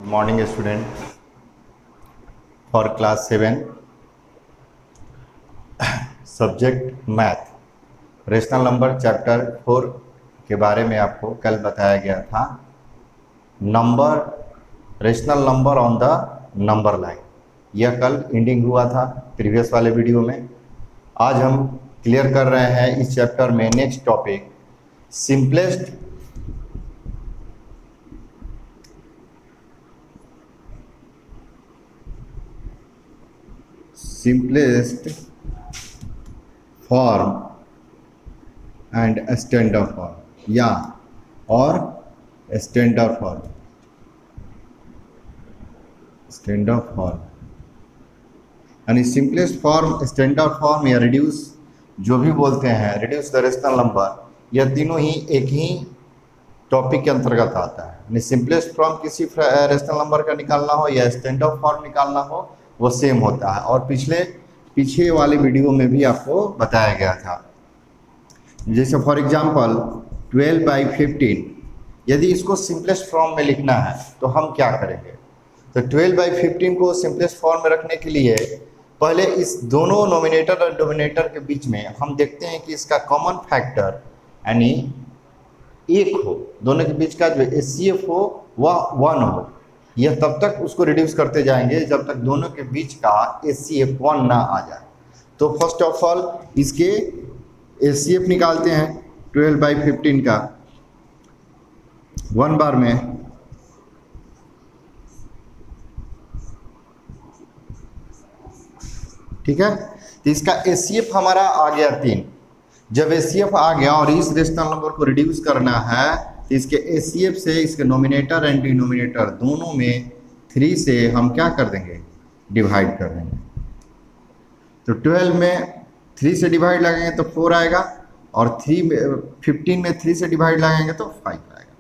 Morning student for class 7 subject math rational number chapter 4 के बारे में आपको कल बताया गया था। Number rational number on the number line, यह कल एंडिंग हुआ था प्रीवियस वाले वीडियो में। आज हम क्लियर कर रहे हैं इस चैप्टर में next topic simplest form and standard form या और स्टैंडर्ड फॉर्म यानी सिंपलेस्ट फॉर्म, स्टैंडर्ड फॉर्म या रिड्यूस जो भी बोलते हैं, रिड्यूस द रेशनल नंबर, यह तीनों ही एक ही टॉपिक के अंतर्गत आता है। यानी सिंपलेस्ट फॉर्म किसी रेशनल नंबर का निकालना हो या स्टैंडर्ड फॉर्म निकालना हो वो सेम होता है। और पीछे वाले वीडियो में भी आपको बताया गया था। जैसे फॉर एग्जांपल 12/15, यदि इसको सिंपलेस्ट फॉर्म में लिखना है तो हम क्या करेंगे? तो 12/15 को सिंपलेस्ट फॉर्म में रखने के लिए पहले इस दोनों नोमिनेटर और डोमिनेटर के बीच में हम देखते हैं कि इसका कॉमन फैक्टर यानी एक हो, दोनों के बीच का जो HCF हो वह 1 हो। यह तब तक उसको रिड्यूस करते जाएंगे जब तक दोनों के बीच का HCF 1 ना आ जाए। तो फर्स्ट ऑफ ऑल इसके HCF निकालते हैं 12/15 का 1 बार में। ठीक है, तो इसका HCF हमारा आ गया 3। जब HCF आ गया और इस रेशनल नंबर को रिड्यूस करना है तो इसके HCF से इसके नोमिनेटर एंड डिनोमिनेटर दोनों में 3 से हम क्या कर देंगे? डिवाइड कर देंगे। तो 12 में 3 से डिवाइड लगाएंगे तो 4 आएगा और 15 में 3 से डिवाइड लगाएंगे तो 5 आएगा।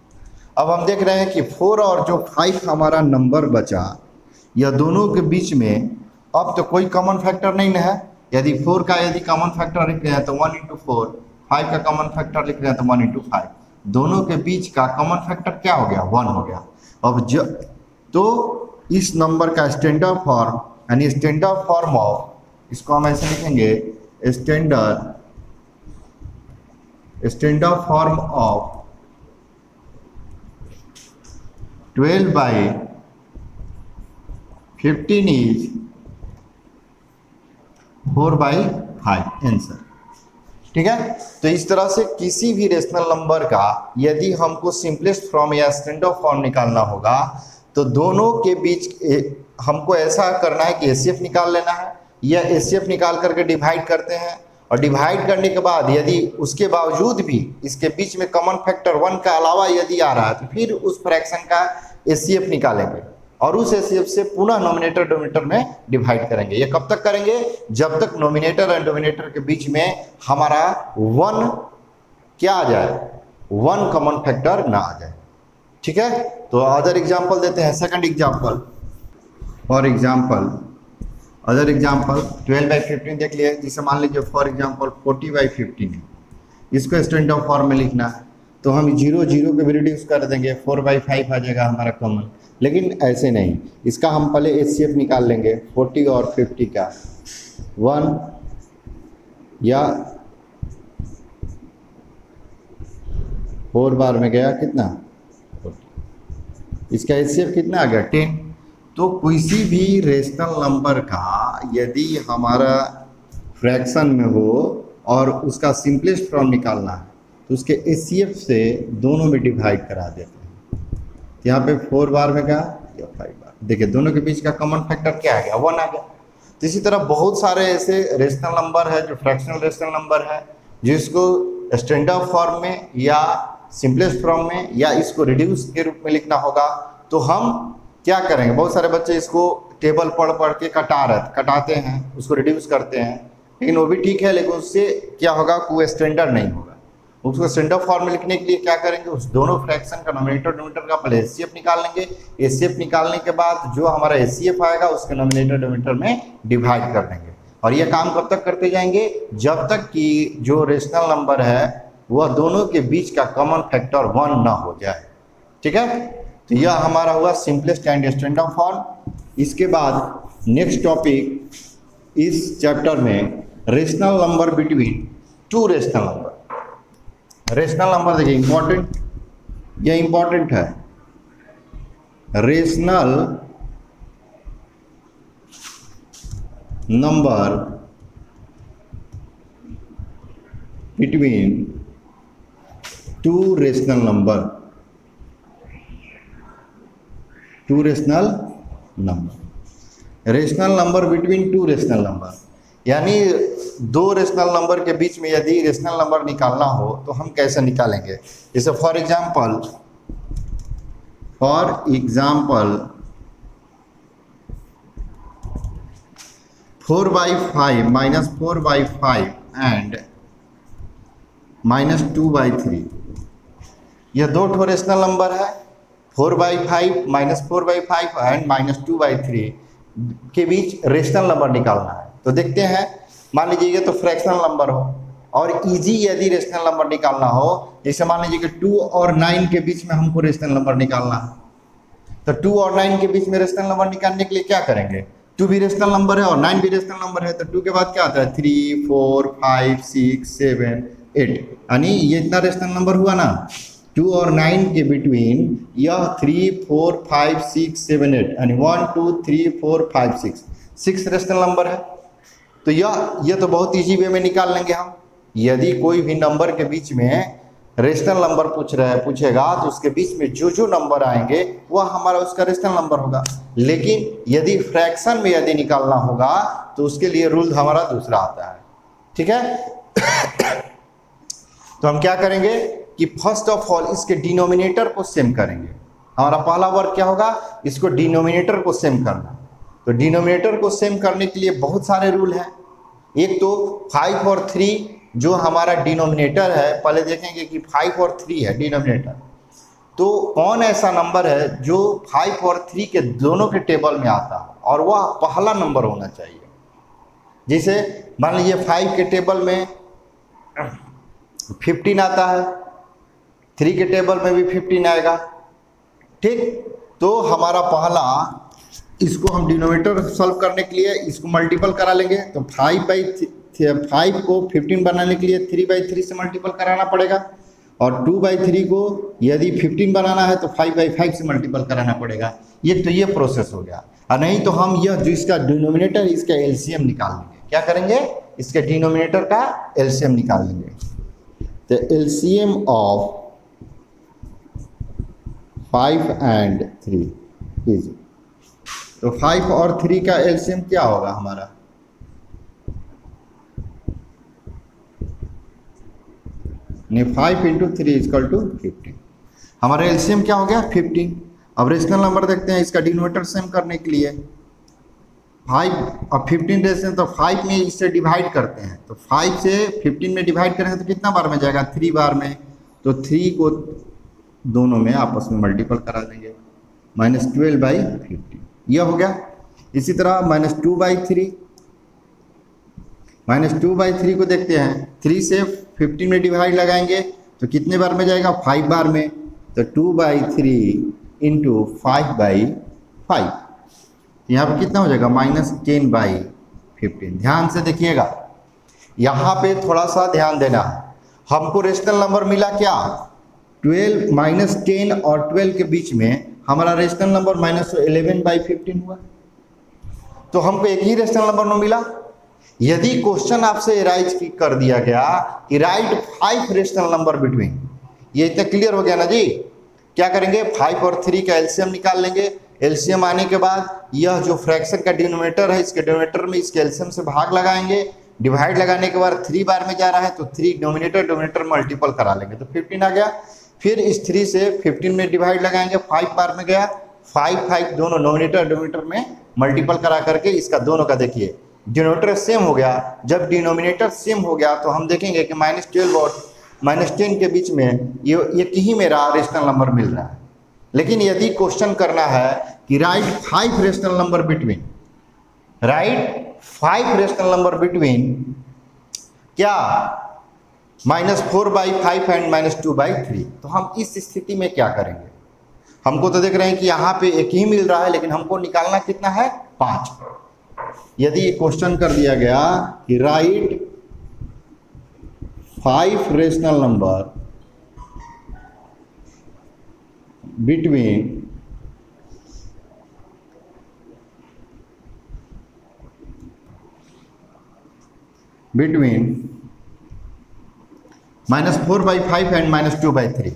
अब हम देख रहे हैं कि 4 और जो 5 हमारा नंबर बचा, यह दोनों के बीच में अब तो कोई कॉमन फैक्टर नहीं है। यदि 4 का यदि कॉमन फैक्टर लिख रहे हैं तो 1 × 4, 5 का कॉमन फैक्टर लिख रहे हैं तो 1 × 5, दोनों के बीच का कॉमन फैक्टर क्या हो गया? 1 हो गया। अब तो इस नंबर का स्टैंडर्ड फॉर्म यानी स्टैंडर्ड फॉर्म ऑफ, इसको हम ऐसे लिखेंगे standard form of 12/15 is 4/5 answer. ठीक है, तो इस तरह से किसी भी रेशनल नंबर का यदि हमको सिंपलेस्ट फॉर्म या स्टैंडर्ड फॉर्म निकालना होगा तो दोनों के बीच हमको ऐसा करना है कि HCF निकाल लेना है, या HCF निकाल करके डिवाइड करते हैं और डिवाइड करने के बाद यदि उसके बावजूद भी इसके बीच में कॉमन फैक्टर 1 का अलावा यदि आ रहा है तो फिर उस फ्रैक्शन का HCF निकालेंगे और उस HCF से पुनः नोमिनेटर डोमिनेटर में डिवाइड करेंगे। ये कब तक करेंगे? जब तक नोमिनेटर और डोमिनेटर के बीच में हमारा 1 क्या आ जाए? 1 कॉमन फैक्टर ना आ जाए। ठीक है, तो अदर एग्जांपल देते हैं। Second example, for example other example 12/15 देख लिए। जिसे मान लीजिए फॉर एग्जांपल 40/15 है, इसको स्टैंडर्ड फॉर्म में लिखना है तो हम 0 0 को भी रिड्यूस कर देंगे, 4/5 आ जाएगा हमारा कॉमन। लेकिन ऐसे नहीं, इसका हम पहले HCF निकाल लेंगे 40 और 50 का 1 या 4 बार में गया कितना? 40। इसका HCF कितना आ गया? 10। तो किसी भी रेशनल नंबर का यदि हमारा फ्रैक्शन में हो और उसका सिंपलेस्ट फॉर्म निकालना है तो उसके HCF से दोनों में डिवाइड करा देते हैं। यहाँ पे 4 बार में गया या 5 बार, देखिए दोनों के बीच का कॉमन फैक्टर क्या आ गया? 1 आ गया। तो इसी तरह बहुत सारे ऐसे रेशनल नंबर है जो फ्रैक्शनल रेशनल नंबर है जिसको स्टैंडर्ड फॉर्म में या सिंपलेस्ट फॉर्म में या इसको रिड्यूस के रूप में लिखना होगा तो हम क्या करेंगे? बहुत सारे बच्चे इसको टेबल पढ़ पढ़ के कटाते हैं, उसको रिड्यूस करते हैं, लेकिन वो भी ठीक है, लेकिन उससे क्या होगा? कोई स्टैंडर्ड नहीं होगा। उसको स्टैंडर्ड फॉर्म में लिखने के लिए क्या करेंगे? उस दोनों फ्रैक्शन का नोमिनेटर डोमिनेटर का पहले HCF निकाल लेंगे। HCF निकालने के बाद जो हमारा HCF आएगा उसके नोमिनेटर डोमिनेटर में डिवाइड कर देंगे। और ये काम कब तक करते जाएंगे? जब तक कि जो रेशनल नंबर है वह दोनों के बीच का कॉमन फैक्टर 1 ना हो जाए। ठीक है, तो यह हमारा हुआ सिंपलेस्ट एंड स्टैंडर्ड फॉर्म। इसके बाद नेक्स्ट टॉपिक इस चैप्टर में rational number between two rational number. Rational number देखिए इंपॉर्टेंट, यह इंपॉर्टेंट है। Rational number between two rational number, two rational number, rational number between two rational number, यानी दो rational number के बीच में यदि रेशनल नंबर निकालना हो तो हम कैसे निकालेंगे। जैसे फॉर एग्जाम्पल 4/5 माइनस 4/5 एंड -2/3, यह दो ठो रेशनल नंबर है। 4/5 माइनस 4/5 एंड -2/3 के बीच रेशनल नंबर निकालना है। तो देखते हैं, मान लीजिए ये तो फ्रैक्शनल नंबर हो और इजी यदि रेशनल नंबर निकालना हो, जैसे मान लीजिए कि 2 और 9 के बीच में हमको रेशनल नंबर निकालना है, तो 2 और 9 के बीच में रेशनल नंबर निकालने के लिए क्या करेंगे, 2 भी रेशनल नंबर है और 9 भी रेशनल नंबर है, तो 2 के बाद क्या आता है 3, 4, 5, 6, 7, 8, यानी ये इतना रेशनल नंबर हुआ ना। 2 और 9 के बिटवीन यह 3, 4, 5, 6, 7, 8 यानी 1, 2, 3, 4, 5, 6 रेशनल नंबर है। तो यह तो बहुत इजी वे में निकाल लेंगे हम। यदि कोई भी नंबर के बीच में रेशनल नंबर पूछेगा तो उसके बीच में जो नंबर आएंगे वह हमारा उसका रेशनल नंबर होगा। लेकिन यदि फ्रैक्शन में यदि निकालना होगा तो उसके लिए रूल हमारा दूसरा आता है। ठीक है तो हम क्या करेंगे कि फर्स्ट ऑफ ऑल इसके डिनोमिनेटर को सेम करेंगे। हमारा पहला वर्क क्या होगा, इसको डिनोमिनेटर को सेम करना। तो डिनोमिनेटर को सेम करने के लिए बहुत सारे रूल हैं। एक तो 5 और 3 जो हमारा डिनोमिनेटर है, पहले देखेंगे कि 5 और 3 है डिनोमिनेटर, तो कौन ऐसा नंबर है जो 5 और 3 के दोनों के टेबल में आता है और वह पहला नंबर होना चाहिए। जैसे मान लीजिए 5 के टेबल में 15 आता है, 3 के टेबल में भी 15 आएगा। ठीक, तो हमारा पहला, इसको हम डिनोमिनेटर सॉल्व करने के लिए इसको मल्टीपल करा लेंगे। तो 5 को 15 बनाने के लिए 3/3 से मल्टीपल कराना पड़ेगा और 2/3 को यदि 15 बनाना है तो 5/5 से मल्टीपल कराना पड़ेगा। ये प्रोसेस हो गया। और नहीं तो हम यह जो इसका डिनोमिनेटर इसका एलसीएम निकाल लेंगे। क्या करेंगे, इसके डिनोमिनेटर का एलसीएम निकाल लेंगे। तो एलसीएम ऑफ 5 and 3 इज, तो 5 और 3 का एलसीएम क्या होगा हमारा, नहीं 5 × 3 = 15। हमारा एलसीएम क्या हो गया 15। अब रेशनल नंबर देखते हैं, इसका डिनोमिनेटर सेम करने के लिए 5 और 15 रेशनल, तो 5 में इससे डिवाइड करते हैं। तो 5 से 15 में डिवाइड करेंगे तो कितना बार में जाएगा, 3 बार में। तो 3 को दोनों में आपस में मल्टीपल करा देंगे, -12/15 यह हो गया। इसी तरह -2/3, -2/3 को देखते हैं, 3 से 15 में डिवाइड लगाएंगे तो कितने बार में जाएगा, 5 बार में। तो 2/3 × 5/5, यहाँ पर कितना हो जाएगा -10/15। ध्यान से देखिएगा, यहाँ पे थोड़ा सा ध्यान देना है। हमको रेशनल नंबर मिला क्या, 12 -10 और 12 के बीच में हमारा रेशनल नंबर -11/15 हुआ। तो हमको एक ही रेशनल नंबर मिला। यदि क्वेश्चन आपसे राइज कर दिया गया कि राइट 5 रेशनल नंबर बिटवीन, ये इतना क्लियर हो गया ना जी। क्या करेंगे, 5 और 3 का एलसीएम निकाल लेंगे। एलसीएम आने के बाद यह जो फ्रैक्शन का डिनोमिनेटर है, इसके डिनोमिनेटर में इसके एलसीएम से भाग लगाएंगे। डिवाइड लगाने के बाद 3 बार में जा रहा है तो 3 डिनोमिनेटर मल्टीपल करा लेंगे तो 15 आ गया। फिर इस 3 से 15 में डिवाइड लगाएंगे, 5 बार में गया, 5 दोनों डिनोमिनेटर में मल्टीपल करा करके इसका दोनों का देखिए डिनोमिनेटर सेम हो गया। जब डिनोमिनेटर सेम हो गया तो हम देखेंगे कि -12 और -10 के बीच में ये ही मेरा रेशनल नंबर मिल रहा है। लेकिन यदि क्वेश्चन करना है कि right 5 rational number between, right 5 rational number between क्या -4/5 एंड -2/3, तो हम इस स्थिति में क्या करेंगे, हमको तो देख रहे हैं कि यहाँ पे एक ही मिल रहा है, लेकिन हमको निकालना कितना है, 5। यदि ये क्वेश्चन कर दिया गया कि right 5 rational number between -4/5 and -2/3,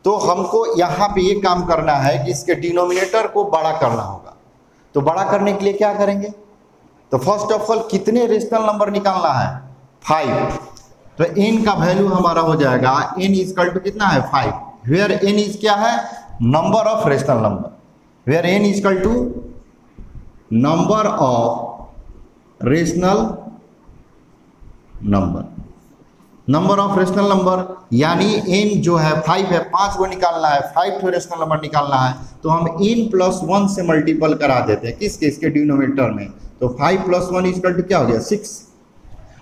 तो हमको यहाँ पे ये काम करना है कि इसके डिनोमिनेटर को बड़ा करना होगा। तो बड़ा करने के लिए क्या करेंगे, तो फर्स्ट ऑफ ऑल कितने रेशनल नंबर निकालना है, 5। तो n का वैल्यू हमारा हो जाएगा n इक्वल टू कितना है, 5, वेयर n इज क्या है, number of rational number, where n equal to number of rational number, number of rational number यानी n जो है 5 है, 5 को निकालना है, 5 रेशनल नंबर निकालना है, तो हम n + 1 से मल्टीपल करा देते हैं किसके, इसके डिनोमिनेटर में। तो 5 + 1 इक्वल टू क्या हो गया, 6।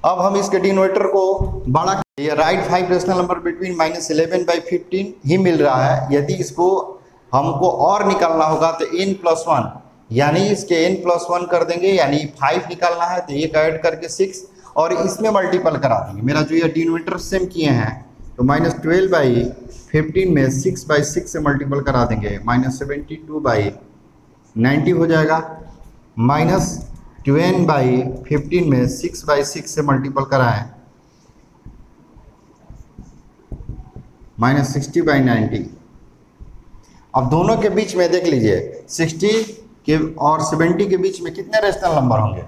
अब हम इसके डिनोमिनेटर को बड़ा, ये राइट 5 रेशनल नंबर बिटवीन -11/15 ही मिल रहा है। यदि इसको हमको और निकालना होगा तो n + 1 यानी इसके n + 1 कर देंगे, यानी 5 निकालना है तो एक ऐड करके 6 और इसमें मल्टीपल करा देंगे। मेरा जो ये डिनोमिनेटर सेम किए हैं, तो -12/15 में 6/6 से मल्टीपल करा देंगे, -72/90 हो जाएगा। -10/15 में 6/6 से मल्टीपल कराएं, -60/90। अब दोनों के बीच में देख लीजिए 60 के और 70 के बीच में कितने रेशनल नंबर होंगे,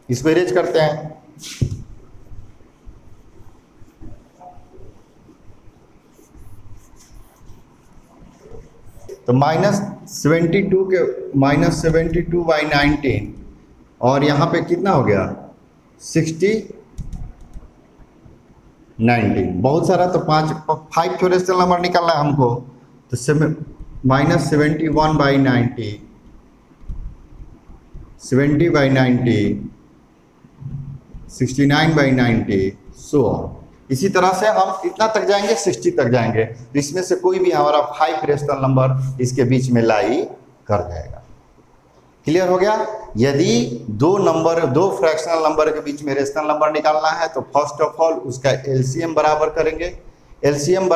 इसको इरेज करते हैं। तो -72/19 और यहाँ पे कितना हो गया, 60/19, बहुत सारा, तो 5 रेशनल नंबर निकालना है हमको। तो -71/90, 70/90, 69/90, सो इसी तरह से हम कितना तक जाएंगे, 60 तक जाएंगे। तो इसमें से कोई भी हमारा 5 रेशनल नंबर इसके बीच में लाई कर जाएगा। क्लियर हो गया। यदि दो फ्रैक्शनल नंबर के बीच में रेशनल नंबर निकालना है तो फर्स्ट ऑफ ऑल उसका एलसीएम बराबर करेंगे, एलसीएम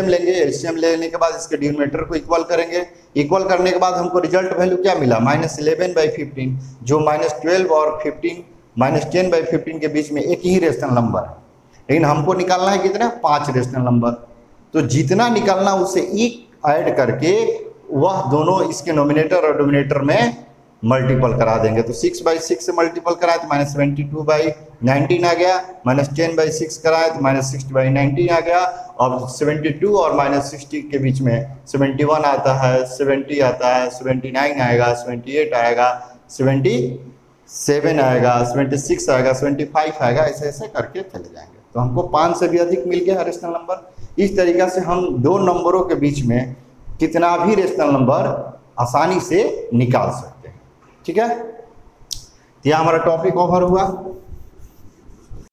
लेंगे, एलसीएम लेने के बाद इसके डिनोमिनेटर को इक्वल करेंगे, इक्वल करने के बाद हमको रिजल्ट वैल्यू क्या मिला, -11/15, जो -12 और 15 -10/15 के बीच में एक ही रेशनल नंबर है, लेकिन हमको निकालना है कितना, 5 रेशनल नंबर। तो जितना निकालना उसे एक ऐड करके वह दोनों इसके नोमिनेटर और डिनोमिनेटर में मल्टीपल करा देंगे। तो 6/6 से मल्टीपल कराए तो -72/19 आ गया, -10/6 कराए तो -60/19 आ गया। अब 72 और -60 के बीच में 71 आता है, 70 आता है, 79 आएगा, 78 आएगा, 77 आएगा, 76 आएगा, 75 आएगा, ऐसे ऐसे करके चले जाएंगे। तो हमको 5 से भी अधिक मिल गया रेशनल नंबर। इस तरीक़ा से हम दो नंबरों के बीच में कितना भी रेशनल नंबर आसानी से निकाल सकते हैं। ठीक है, तो यह हमारा टॉपिक ओवर हुआ।